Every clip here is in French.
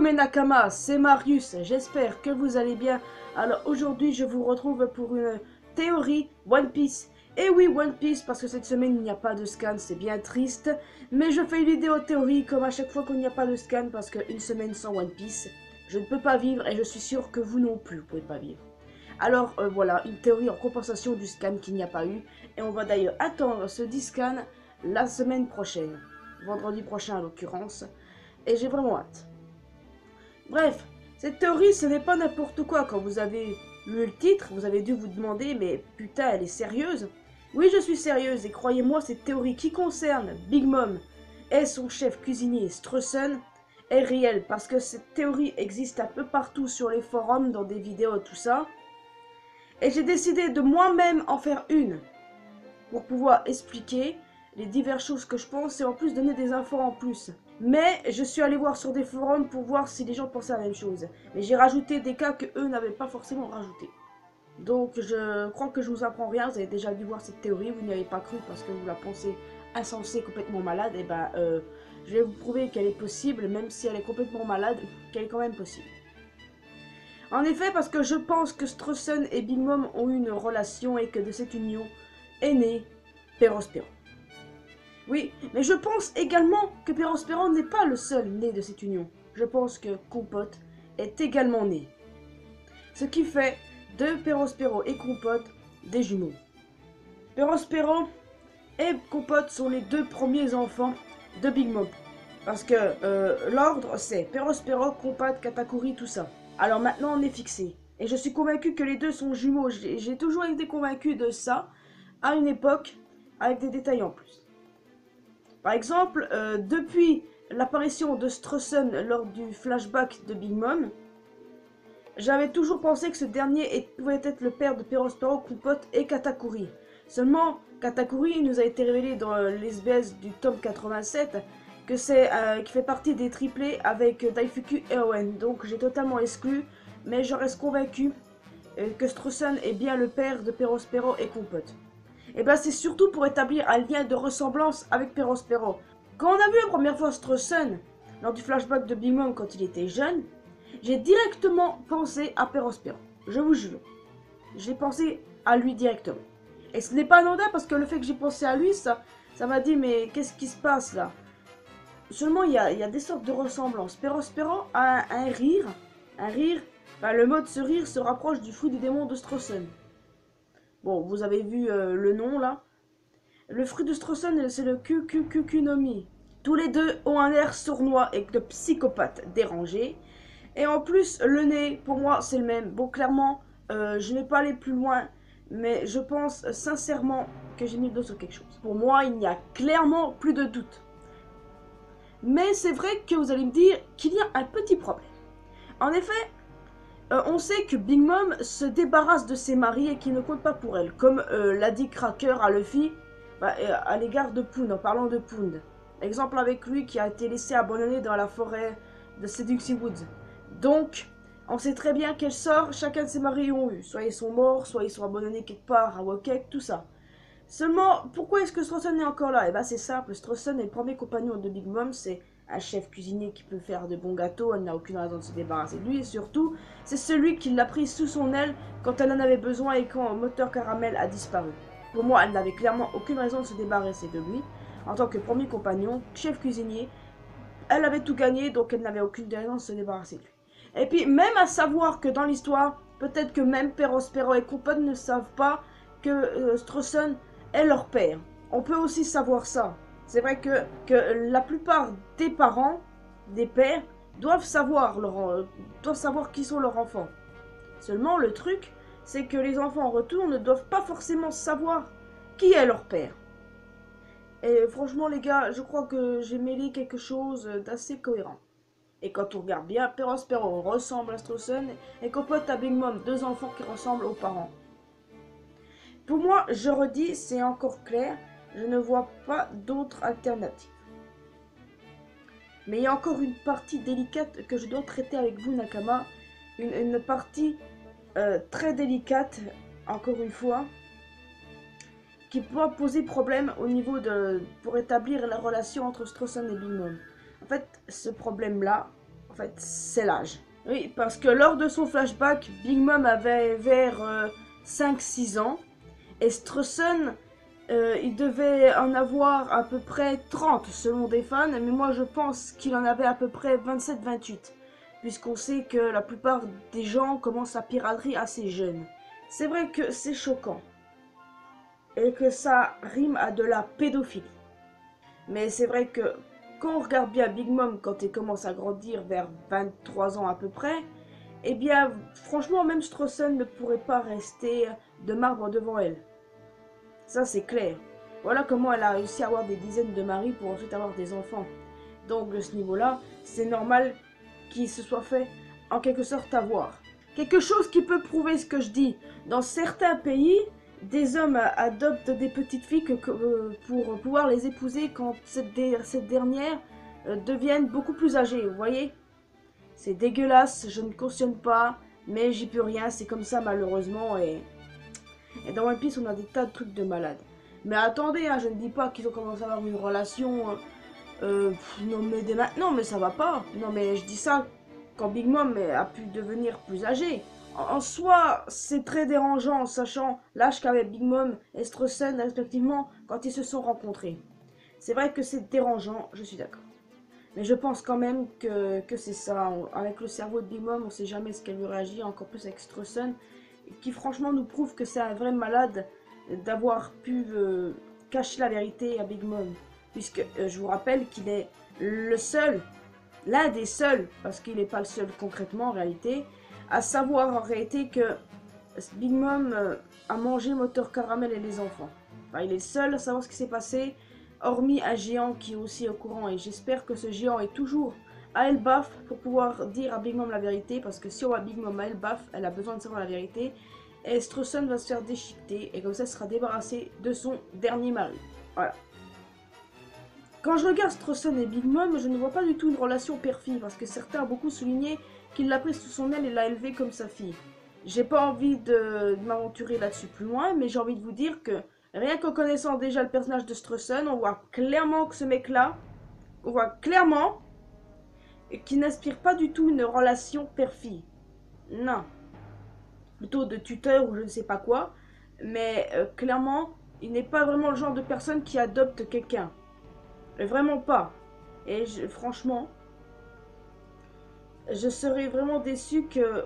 mes Nakamas, c'est Marius, j'espère que vous allez bien. Alors aujourd'hui je vous retrouve pour une théorie One Piece. Et oui One Piece parce que cette semaine il n'y a pas de scan, c'est bien triste. Mais je fais une vidéo théorie comme à chaque fois qu'il n'y a pas de scan parce qu'une semaine sans One Piece, je ne peux pas vivre et je suis sûr que vous non plus, vous pouvez pas vivre. Alors voilà, une théorie en compensation du scan qu'il n'y a pas eu. Et on va d'ailleurs attendre ce scan la semaine prochaine. Vendredi prochain en l'occurrence. Et j'ai vraiment hâte. Bref, cette théorie ce n'est pas n'importe quoi. Quand vous avez lu le titre, vous avez dû vous demander mais putain elle est sérieuse. Oui je suis sérieuse et croyez-moi cette théorie qui concerne Big Mom et son chef cuisinier Straussen est réelle. Parce que cette théorie existe un peu partout sur les forums, dans des vidéos tout ça. Et j'ai décidé de moi-même en faire une, pour pouvoir expliquer les diverses choses que je pense et en plus donner des infos en plus. Mais je suis allé voir sur des forums pour voir si les gens pensaient la même chose. Mais j'ai rajouté des cas que eux n'avaient pas forcément rajouté. Donc je crois que je vous apprends rien, vous avez déjà dû voir cette théorie, vous n'y avez pas cru parce que vous la pensez insensée, complètement malade. Et ben je vais vous prouver qu'elle est possible, même si elle est complètement malade, qu'elle est quand même possible. En effet, parce que je pense que Straussen et Big Mom ont eu une relation et que de cette union est né Perospero. Oui, mais je pense également que Perospero n'est pas le seul né de cette union. Je pense que Compote est également né. Ce qui fait de Perospero et Compote des jumeaux. Perospero et Compote sont les deux premiers enfants de Big Mom. Parce que l'ordre c'est Perospero, Compote, Katakuri, tout ça. Alors maintenant on est fixé. Et je suis convaincu que les deux sont jumeaux. J'ai toujours été convaincu de ça à une époque avec des détails en plus. Par exemple, depuis l'apparition de Straussen lors du flashback de Big Mom, j'avais toujours pensé que ce dernier pouvait être le père de Perospero, Compote et Katakuri. Seulement, Katakuri nous a été révélé dans l'SBS du tome 87 que c'est qui fait partie des triplés avec Daifuku et Owen. Donc j'ai totalement exclu, mais je reste convaincu que Straussen est bien le père de Perospero et Compote. Et ben c'est surtout pour établir un lien de ressemblance avec Perospero. Quand on a vu la première fois Straussen lors du flashback de Big Mom quand il était jeune, j'ai directement pensé à Perospero. Je vous jure. J'ai pensé à lui directement. Et ce n'est pas anodin parce que le fait que j'ai pensé à lui, ça m'a dit mais qu'est-ce qui se passe là? Seulement il y a des sortes de ressemblances. Perospero a un rire. Enfin, le mode ce rire se rapproche du fruit du démon de Straussen. Bon, vous avez vu le nom là. Le fruit de Straussen, c'est le Kukukukunomi. Tous les deux ont un air sournois et de psychopathe dérangé. Et en plus, le nez, pour moi, c'est le même. Bon, clairement, je n'ai pas allé plus loin, mais je pense sincèrement que j'ai mis le dos sur quelque chose. Pour moi, il n'y a clairement plus de doute. Mais c'est vrai que vous allez me dire qu'il y a un petit problème. En effet, on sait que Big Mom se débarrasse de ses maris et qu'il ne compte pas pour elle, comme l'a dit Cracker à Luffy à l'égard de Pound, en parlant de Pound. Exemple avec lui qui a été laissé abandonné dans la forêt de Seduxy Woods. Donc, on sait très bien quel sort chacun de ses maris ont eu. Soit ils sont morts, soit ils sont abandonnés quelque part à Wokek, tout ça. Seulement, pourquoi est-ce que Straussen est encore là? Eh ben c'est simple, Straussen est le premier compagnon de Big Mom, c'est un chef cuisinier qui peut faire de bons gâteaux, elle n'a aucune raison de se débarrasser de lui, et surtout, c'est celui qui l'a pris sous son aile quand elle en avait besoin et quand Moteur Caramel a disparu. Pour moi, elle n'avait clairement aucune raison de se débarrasser de lui. En tant que premier compagnon, chef cuisinier, elle avait tout gagné, donc elle n'avait aucune raison de se débarrasser de lui. Et puis, même à savoir que dans l'histoire, peut-être que même Perospero et Compote ne savent pas que Straussen est leur père. On peut aussi savoir ça. C'est vrai que la plupart des parents, des pères, doivent savoir qui sont leurs enfants. Seulement, le truc, c'est que les enfants en retour ne doivent pas forcément savoir qui est leur père. Et franchement, les gars, je crois que j'ai mêlé quelque chose d'assez cohérent. Et quand on regarde bien, Perospero ressemble à Straussen et Compote à Big Mom, deux enfants qui ressemblent aux parents. Pour moi, je redis, c'est encore clair, je ne vois pas d'autre alternative. Mais il y a encore une partie délicate que je dois traiter avec vous, Nakama. Une partie très délicate, encore une fois, qui peut poser problème au niveau pour établir la relation entre Straussen et Big Mom. En fait, ce problème-là, fait, c'est l'âge. Oui, parce que lors de son flashback, Big Mom avait vers 5-6 ans. Et Straussen, il devait en avoir à peu près 30 selon des fans. Mais moi, je pense qu'il en avait à peu près 27-28. Puisqu'on sait que la plupart des gens commencent la piraterie assez jeunes. C'est vrai que c'est choquant. Et que ça rime à de la pédophilie. Mais c'est vrai que quand on regarde bien Big Mom quand elle commence à grandir vers 23 ans à peu près, eh bien franchement même Straussen ne pourrait pas rester de marbre devant elle. Ça c'est clair. Voilà comment elle a réussi à avoir des dizaines de maris pour ensuite avoir des enfants. Donc de ce niveau-là, c'est normal qu'il se soit fait en quelque sorte avoir. Quelque chose qui peut prouver ce que je dis. Dans certains pays, des hommes adoptent des petites filles pour pouvoir les épouser quand cette dernière deviennent beaucoup plus âgées, vous voyez. C'est dégueulasse, je ne cautionne pas, mais j'y peux rien, c'est comme ça malheureusement. Et dans One Piece, on a des tas de trucs de malades. Mais attendez, hein, je ne dis pas qu'ils ont commencé à avoir une relation... non mais dès maintenant, mais ça va pas. Non mais je dis ça quand Big Mom a pu devenir plus âgée. En soi, c'est très dérangeant, sachant l'âge qu'avaient Big Mom et Straussen respectivement quand ils se sont rencontrés. C'est vrai que c'est dérangeant, je suis d'accord. Mais je pense quand même que c'est ça. Avec le cerveau de Big Mom, on sait jamais ce qu'elle lui réagit, encore plus avec Straussen, qui franchement nous prouve que c'est un vrai malade d'avoir pu cacher la vérité à Big Mom. Puisque je vous rappelle qu'il est le seul, l'un des seuls, parce qu'il n'est pas le seul concrètement en réalité, à savoir en réalité que Big Mom a mangé Moteur Caramel et les enfants. Enfin, il est le seul à savoir ce qui s'est passé, hormis un géant qui est aussi au courant. Et j'espère que ce géant est toujours à Elbaf pour pouvoir dire à Big Mom la vérité. Parce que si on voit Big Mom à Elbaf, elle a besoin de savoir la vérité. Et Straussen va se faire déchiqueter. Et comme ça, elle sera débarrassée de son dernier mari. Voilà. Quand je regarde Straussen et Big Mom, je ne vois pas du tout une relation père-fille, parce que certains ont beaucoup souligné qu'il l'a prise sous son aile et l'a élevée comme sa fille. J'ai pas envie de m'aventurer là-dessus plus loin, mais j'ai envie de vous dire que rien qu'en connaissant déjà le personnage de Straussen, on voit clairement que ce mec-là, on voit clairement qu'il n'inspire pas du tout une relation père-fille. Non. Plutôt de tuteur ou je ne sais pas quoi, mais clairement, il n'est pas vraiment le genre de personne qui adopte quelqu'un. Vraiment pas. Et franchement, je serais vraiment déçu que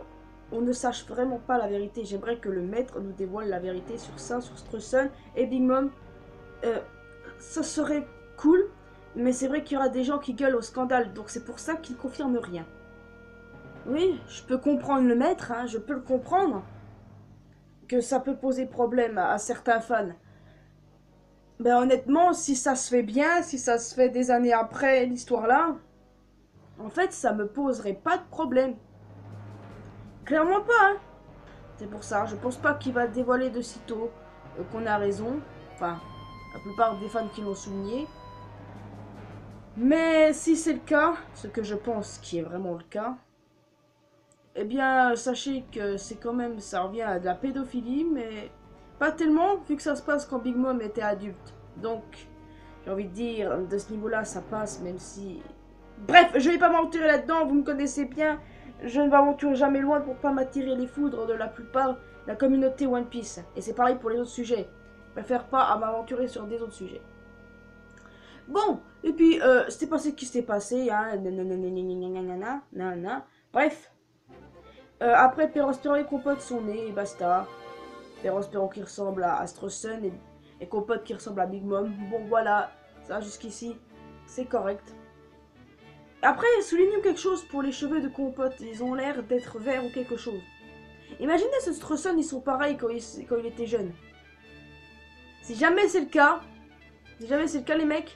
on ne sache vraiment pas la vérité. J'aimerais que le maître nous dévoile la vérité sur ça, sur Straussen et Big Mom. Ça serait cool, mais c'est vrai qu'il y aura des gens qui gueulent au scandale, donc c'est pour ça qu'il ne confirme rien. Oui, je peux comprendre le maître, hein, je peux le comprendre, que ça peut poser problème à certains fans. Ben honnêtement, si ça se fait bien, si ça se fait des années après l'histoire là, en fait, ça me poserait pas de problème. Clairement pas, hein. C'est pour ça, je pense pas qu'il va dévoiler de sitôt qu'on a raison. Enfin, la plupart des fans qui l'ont souligné. Mais si c'est le cas, ce que je pense qui est vraiment le cas, eh bien, sachez que c'est quand même, ça revient à de la pédophilie, mais pas tellement, vu que ça se passe quand Big Mom était adulte. Donc, j'ai envie de dire, de ce niveau-là, ça passe, même si... Bref, je vais pas m'aventurer là-dedans, vous me connaissez bien. Je ne m'aventure jamais loin pour pas m'attirer les foudres de la plupart de la communauté One Piece. Et c'est pareil pour les autres sujets. Je préfère pas à m'aventurer sur des autres sujets. Bon, et puis, c'était passé ce qui s'était passé, hein. Bref. Après, Perospero et Compote sont nés, et basta. Perospero qui ressemble à Straussen et Compote qui ressemble à Big Mom. Bon, voilà, ça jusqu'ici, c'est correct. Après, soulignons quelque chose pour les cheveux de Compote. Ils ont l'air d'être verts ou quelque chose. Imaginez ce Straussen, ils sont pareils quand il était jeune. Si jamais c'est le cas, les mecs,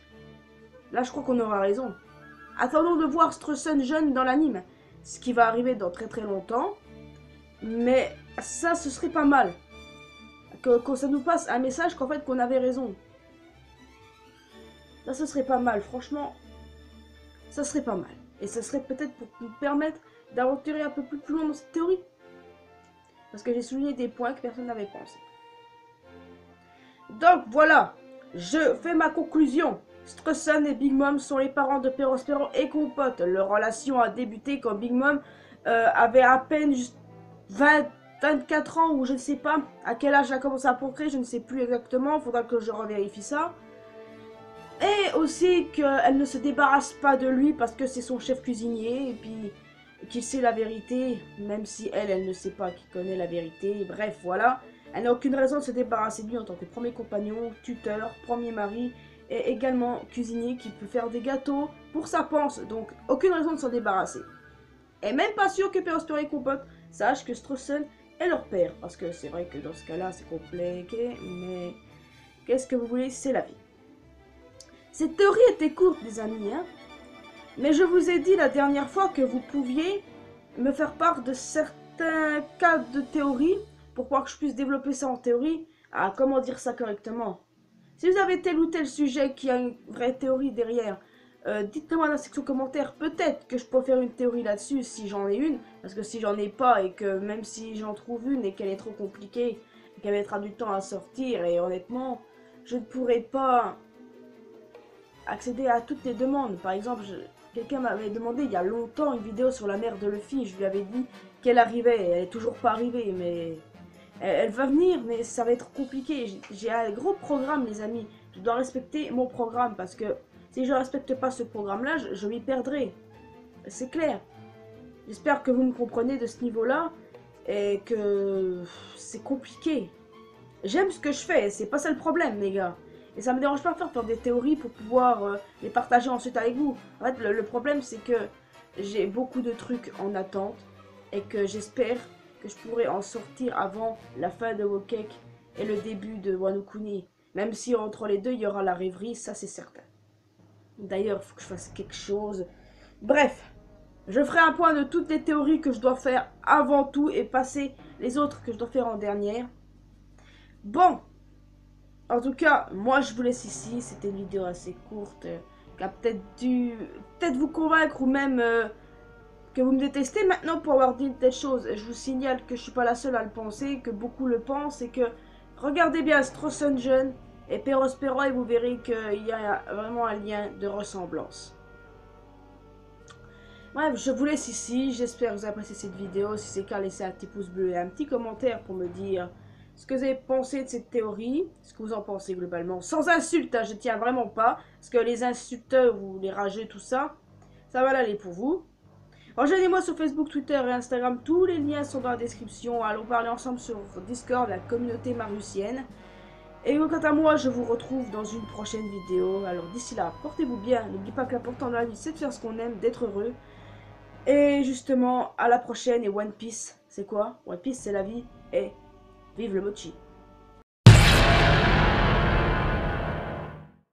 là je crois qu'on aura raison. Attendons de voir Straussen jeune dans l'anime. Ce qui va arriver dans très très longtemps. Mais ça, ce serait pas mal. Que ça nous passe un message qu'en fait qu'on avait raison. Ça, ce serait pas mal, franchement. Ça serait pas mal. Et ça serait peut-être pour nous permettre d'aventurer un peu plus loin dans cette théorie. Parce que j'ai souligné des points que personne n'avait pensé. Donc voilà, je fais ma conclusion. Straussen et Big Mom sont les parents de Perospero et Compote. Leur relation a débuté quand Big Mom avait à peine juste 24 ans ou je ne sais pas à quel âge elle a commencé à procréer, je ne sais plus exactement, faudra que je revérifie ça. Et aussi qu'elle ne se débarrasse pas de lui parce que c'est son chef cuisinier et puis qu'il sait la vérité, même si elle ne sait pas qu'il connaît la vérité. Bref, voilà. Elle n'a aucune raison de se débarrasser de lui en tant que premier compagnon, tuteur, premier mari et également cuisinier qui peut faire des gâteaux pour sa panse. Donc, aucune raison de s'en débarrasser. Et même pas sûr que Perospero et Compote sachent que Straussen est leur père. Parce que c'est vrai que dans ce cas-là, c'est compliqué, mais qu'est-ce que vous voulez, c'est la vie. Cette théorie était courte, les amis, hein. Mais je vous ai dit la dernière fois que vous pouviez me faire part de certains cas de théorie pour que je puisse développer ça en théorie. Ah, comment dire ça correctement? Si vous avez tel ou tel sujet qui a une vraie théorie derrière, dites-le moi dans la section commentaires. Peut-être que je peux faire une théorie là-dessus si j'en ai une. Parce que si j'en ai pas et que même si j'en trouve une et qu'elle est trop compliquée, et qu'elle mettra du temps à sortir, et honnêtement, je ne pourrai pas accéder à toutes les demandes. Par exemple, quelqu'un m'avait demandé il y a longtemps une vidéo sur la mère de Luffy. Je lui avais dit qu'elle arrivait. Elle est toujours pas arrivée, mais elle va venir, mais ça va être compliqué. J'ai un gros programme, les amis. Je dois respecter mon programme parce que si je ne respecte pas ce programme-là, je m'y perdrai. C'est clair. J'espère que vous me comprenez de ce niveau-là et que c'est compliqué. J'aime ce que je fais, c'est pas ça le problème, les gars. Et ça me dérange pas de faire des théories pour pouvoir les partager ensuite avec vous. En fait, le problème, c'est que j'ai beaucoup de trucs en attente et que j'espère que je pourrai en sortir avant la fin de Wokek et le début de Wano Kuni. Même si entre les deux, il y aura la rêverie, ça c'est certain. D'ailleurs, il faut que je fasse quelque chose. Bref, je ferai un point de toutes les théories que je dois faire avant tout et passer les autres que je dois faire en dernière. Bon, en tout cas, moi je vous laisse ici. C'était une vidéo assez courte qui a peut-être dû vous convaincre ou même que vous me détestez maintenant pour avoir dit une telle chose. Je vous signale que je suis pas la seule à le penser, que beaucoup le pensent et que regardez bien Straussen jeune et Perospero et vous verrez qu'il y a vraiment un lien de ressemblance. Bref, je vous laisse ici. J'espère que vous avez apprécié cette vidéo. Si c'est le cas, laissez un petit pouce bleu et un petit commentaire pour me dire ce que vous avez pensé de cette théorie, ce que vous en pensez globalement. Sans insultes, hein, je tiens vraiment pas. Parce que les insulteurs ou les rageux, tout ça, ça va l'aller pour vous. Rejoignez-moi sur Facebook, Twitter et Instagram. Tous les liens sont dans la description. Allons parler ensemble sur Discord, la communauté marusienne. Et quant à moi, je vous retrouve dans une prochaine vidéo. Alors d'ici là, portez-vous bien. N'oubliez pas que l'important dans la vie, c'est de faire ce qu'on aime, d'être heureux. Et justement, à la prochaine. Et One Piece, c'est quoi? One Piece, c'est la vie. Et vive le mochi.